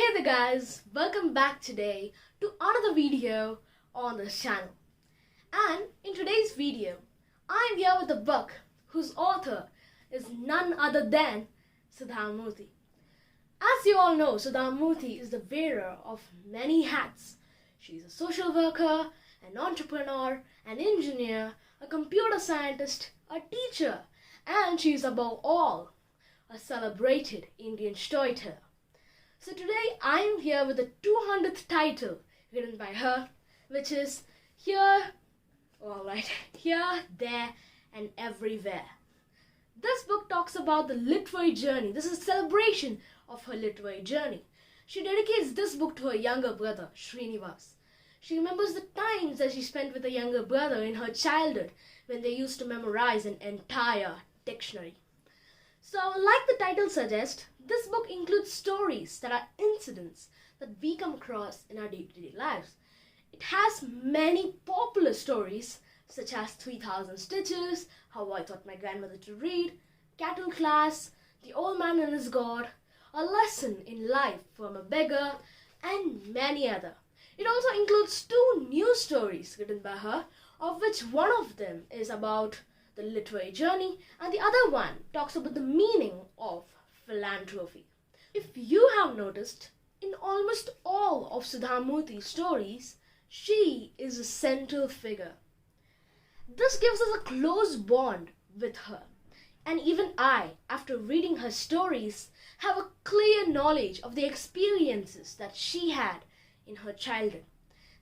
Hey there guys, welcome back today to another video on this channel. And in today's video, I'm here with a book whose author is none other than Sudha Murthy. As you all know, Sudha Murthy is the wearer of many hats. She's a social worker, an entrepreneur, an engineer, a computer scientist, a teacher, and she's above all a celebrated Indian storyteller. So today I'm here with the 200th title written by her, which is Here, There and Everywhere. This book talks about the literary journey. This is a celebration of her literary journey. She dedicates this book to her younger brother, Srinivas. She remembers the times that she spent with her younger brother in her childhood when they used to memorize an entire dictionary. So, like the title suggests, this book includes stories that are incidents that we come across in our day-to-day lives. It has many popular stories such as 3,000 Stitches, How I Taught My Grandmother to Read, Cattle Class, The Old Man and His God, A Lesson in Life from a Beggar, and many other. It also includes 2 new stories written by her, of which one of them is about the literary journey and the other one talks about the meaning of philanthropy. If you have noticed, in almost all of Sudha Murthy's stories, she is a central figure. This gives us a close bond with her, and even I, after reading her stories, have a clear knowledge of the experiences that she had in her childhood.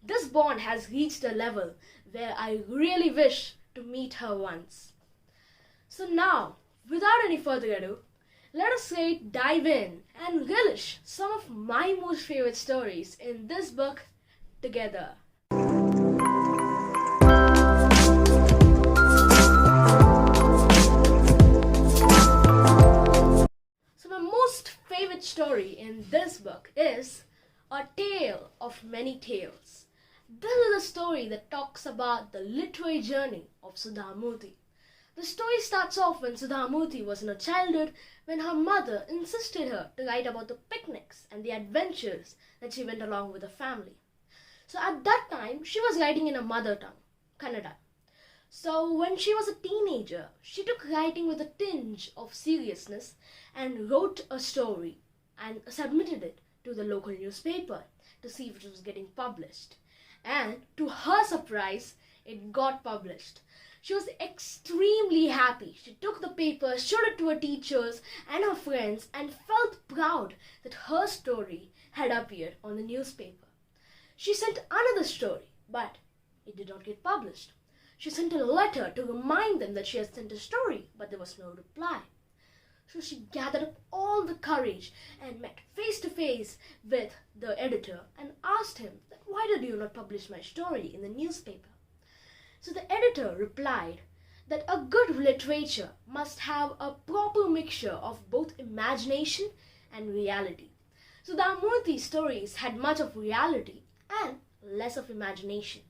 This bond has reached a level where I really wish to meet her once. So now, without any further ado, let us dive in and relish some of my most favorite stories in this book together. So my most favorite story in this book is A Tale of Many Tales. This is a story that talks about the literary journey of Sudha Murthy. The story starts off when Sudha Murthy was in her childhood, when her mother insisted her to write about the picnics and the adventures that she went along with her family. So at that time, she was writing in her mother tongue, Kannada. So when she was a teenager, she took writing with a tinge of seriousness and wrote a story and submitted it to the local newspaper to see if it was getting published. And to her surprise, it got published. She was extremely happy. She took the paper, showed it to her teachers and her friends, and felt proud that her story had appeared on the newspaper. She sent another story, but it did not get published. She sent a letter to remind them that she had sent a story, but there was no reply. So she gathered up all the courage and met face to face with the editor and asked him that why did you not publish my story in the newspaper? So the editor replied that a good literature must have a proper mixture of both imagination and reality. So Sudha Murthy's stories had much of reality and less of imagination.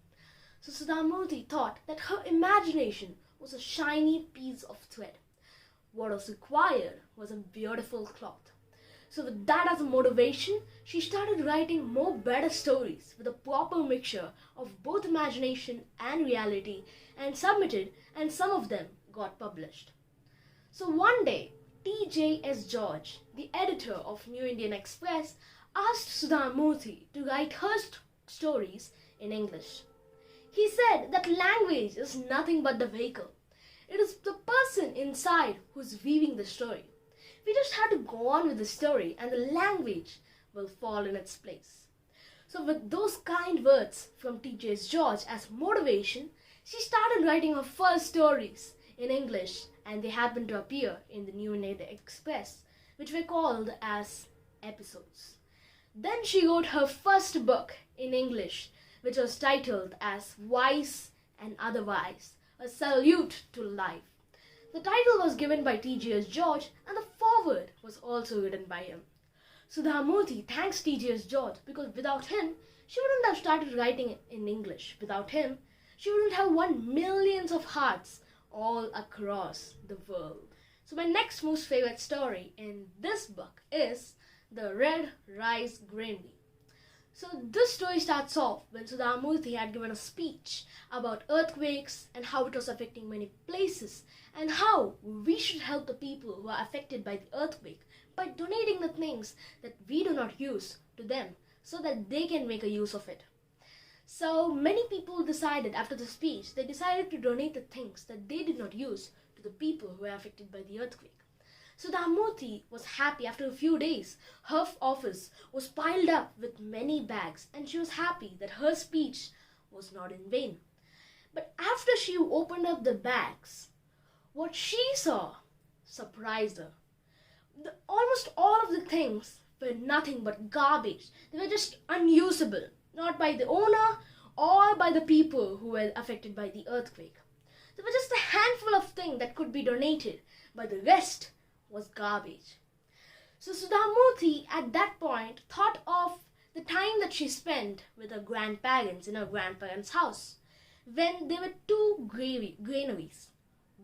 So Sudha Murthy thought that her imagination was a shiny piece of thread. What was required was a beautiful cloth. So with that as a motivation, she started writing more better stories with a proper mixture of both imagination and reality and submitted, and some of them got published. So one day, T.J.S. George, the editor of New Indian Express, asked Sudha Murthy to write her stories in English. He said that language is nothing but the vehicle. It is the person inside who's weaving the story. We just have to go on with the story and the language will fall in its place. So with those kind words from T.J.S. George as motivation, she started writing her first stories in English, and they happened to appear in the New Indian Express, which were called as episodes. Then she wrote her first book in English, which was titled as Wise and Otherwise, A Salute to Life. The title was given by T.J.S. George and the foreword was also written by him. Sudha Murthy thanks T.J.S. George because without him, she wouldn't have started writing in English. Without him, she wouldn't have won millions of hearts all across the world. So my next most favorite story in this book is the red rice granary. So this story starts off when Sudha Murthy had given a speech about earthquakes and how it was affecting many places and how we should help the people who are affected by the earthquake by donating the things that we do not use to them so that they can make a use of it. So many people decided after the speech, they decided to donate the things that they did not use to the people who were affected by the earthquake. Sudha Murthy was happy after a few days. Her office was piled up with many bags and she was happy that her speech was not in vain. But after she opened up the bags, what she saw surprised her. Almost all of the things were nothing but garbage. They were just unusable, not by the owner or by the people who were affected by the earthquake. There were just a handful of things that could be donated, but the rest was garbage. So Sudha Murthy at that point thought of the time that she spent with her grandparents in her grandparents' house when there were two granaries,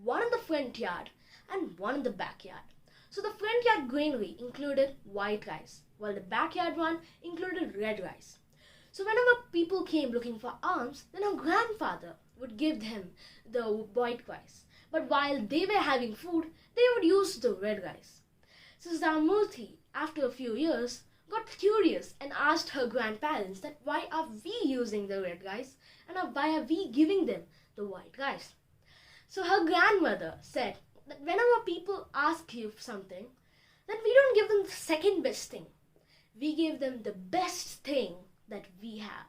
one in the front yard and one in the backyard. So the front yard granary included white rice, while the backyard one included red rice. So whenever people came looking for alms, then her grandfather would give them the white rice. But while they were having food, they would use the red rice. So Sudha Murthy, after a few years, got curious and asked her grandparents that why are we using the red rice and why are we giving them the white rice. So her grandmother said that whenever people ask you for something, then we don't give them the second best thing. We give them the best thing that we have.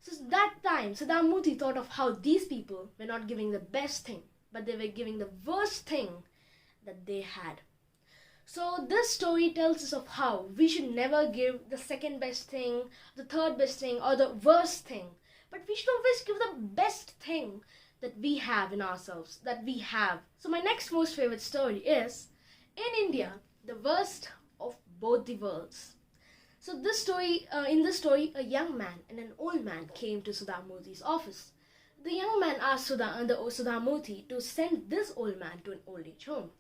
So that time, Sudha Murthy thought of how these people were not giving the best thing, but they were giving the worst thing that they had. So this story tells us of how we should never give the second best thing, the third best thing, or the worst thing, but we should always give the best thing that we have in ourselves, that we have. So my next most favorite story is, in India, the worst of both the worlds. So in this story, a young man and an old man came to Sudha Murthy's office. The young man asked Sudha Murthy to send this old man to an old age home.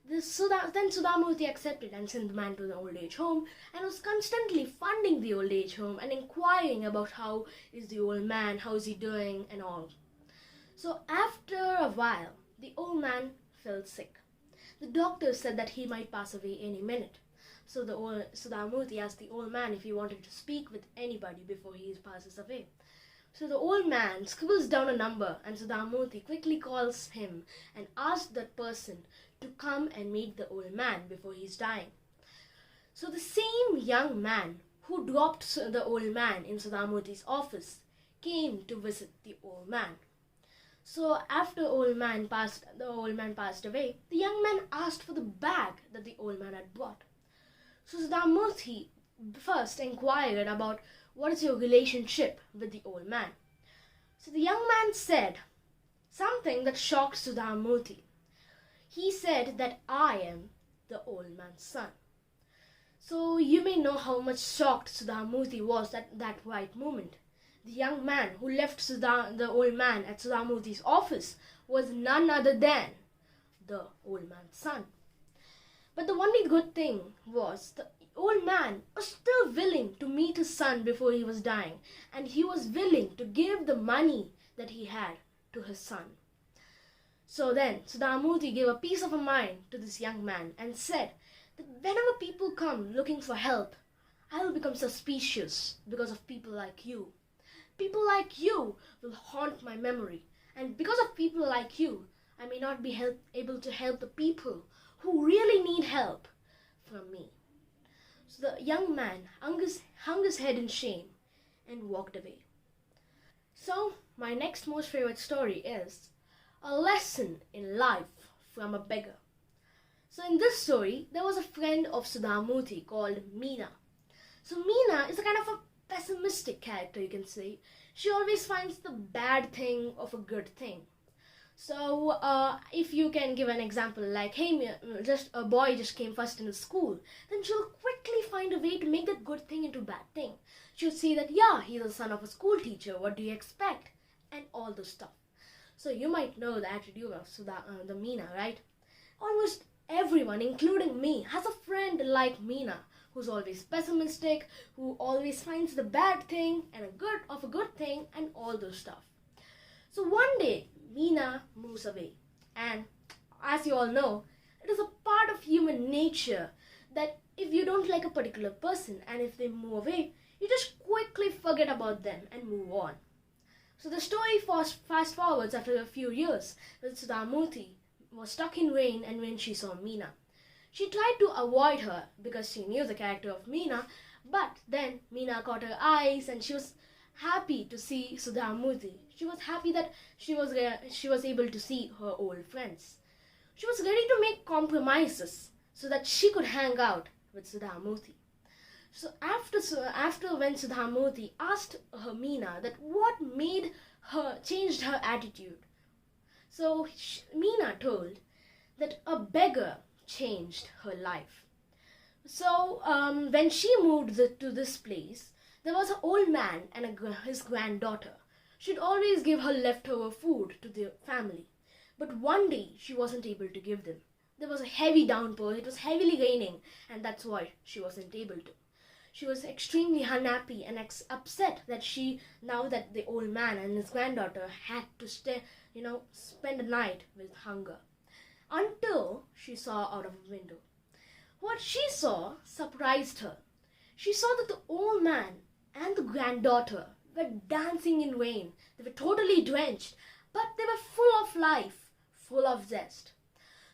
Then Sudha Murthy accepted and sent the man to the old age home and was constantly funding the old age home and inquiring about how is the old man, how is he doing and all. So after a while, the old man fell sick. The doctor said that he might pass away any minute. So Sudha Murthy asked the old man if he wanted to speak with anybody before he passes away. So the old man scribbles down a number and Sudha Murthy quickly calls him and asks that person to come and meet the old man before he's dying. So the same young man who dropped the old man in Sudha Murthy's office came to visit the old man. So after the old man passed away, the young man asked for the bag that the old man had brought. So Sudha Murthy first inquired about what is your relationship with the old man. So the young man said something that shocked Sudha Murthy. He said that I am the old man's son. So you may know how much shocked Sudha Murthy was at that right moment. The young man who left the old man at Sudha Murthy's office was none other than the old man's son. But the only good thing was the old man was still willing to meet his son before he was dying, and he was willing to give the money that he had to his son. So then Sudha Murthy gave a piece of her mind to this young man and said that whenever people come looking for help, I will become suspicious because of people like you. People like you will haunt my memory, and because of people like you, I may not be able to help the people who really need help from me. So the young man hung his head in shame and walked away. So my next most favorite story is a lesson in life from a beggar. So in this story, there was a friend of Sudha Murthy called Meena. So Meena is a kind of a pessimistic character, you can say. She always finds the bad thing of a good thing. So if you can give an example like, hey, just a boy just came first in the school, then she'll quickly find a way to make that good thing into bad thing. She'll say that, yeah, he's the son of a school teacher, what do you expect? And all those stuff. So you might know the attitude of the Meena, right? Almost everyone, including me, has a friend like Meena who's always pessimistic, who always finds the bad thing and a good thing and all those stuff. So one day, Meena moves away, and as you all know, it is a part of human nature that if you don't like a particular person and if they move away, you just quickly forget about them and move on. So the story fast forwards after a few years when Sudha was stuck in rain and when she saw Meena. She tried to avoid her because she knew the character of Meena, but then Meena caught her eyes and she was happy to see Sudha. She was happy that she was able to see her old friends. She was ready to make compromises so that she could hang out with Sudha. So after when Sudha asked her Meena that what made her changed her attitude, so Meena told that a beggar changed her life. So when she moved to this place, there was an old man and his granddaughter. She'd always give her leftover food to the family, but one day she wasn't able to give them. There was a heavy downpour, it was heavily raining, and that's why she wasn't able to. She was extremely unhappy and upset that now that the old man and his granddaughter had to spend a night with hunger. Until she saw out of a window. What she saw surprised her. She saw that the old man and the granddaughter were dancing in rain. They were totally drenched, but they were full of life, full of zest.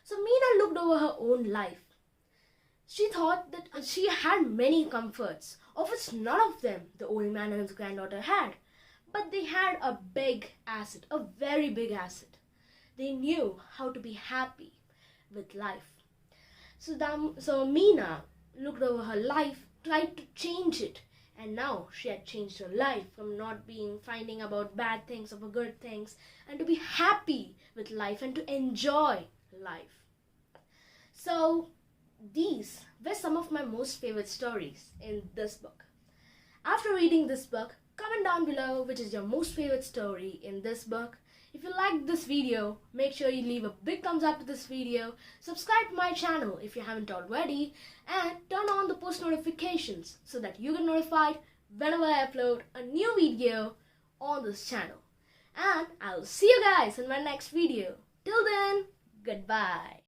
So Meena looked over her own life. She thought that she had many comforts, of which none of them the old man and his granddaughter had. But they had a big asset, a very big asset. They knew how to be happy with life. So Meena looked over her life, tried to change it, and now she had changed her life from not finding about bad things over good things, and to be happy with life and to enjoy life. So these were some of my most favorite stories in this book. After reading this book, comment down below which is your most favorite story in this book. If you liked this video, make sure you leave a big thumbs up to this video, subscribe to my channel if you haven't already, and turn on the post notifications so that you get notified whenever I upload a new video on this channel. And I'll see you guys in my next video. Till then, goodbye.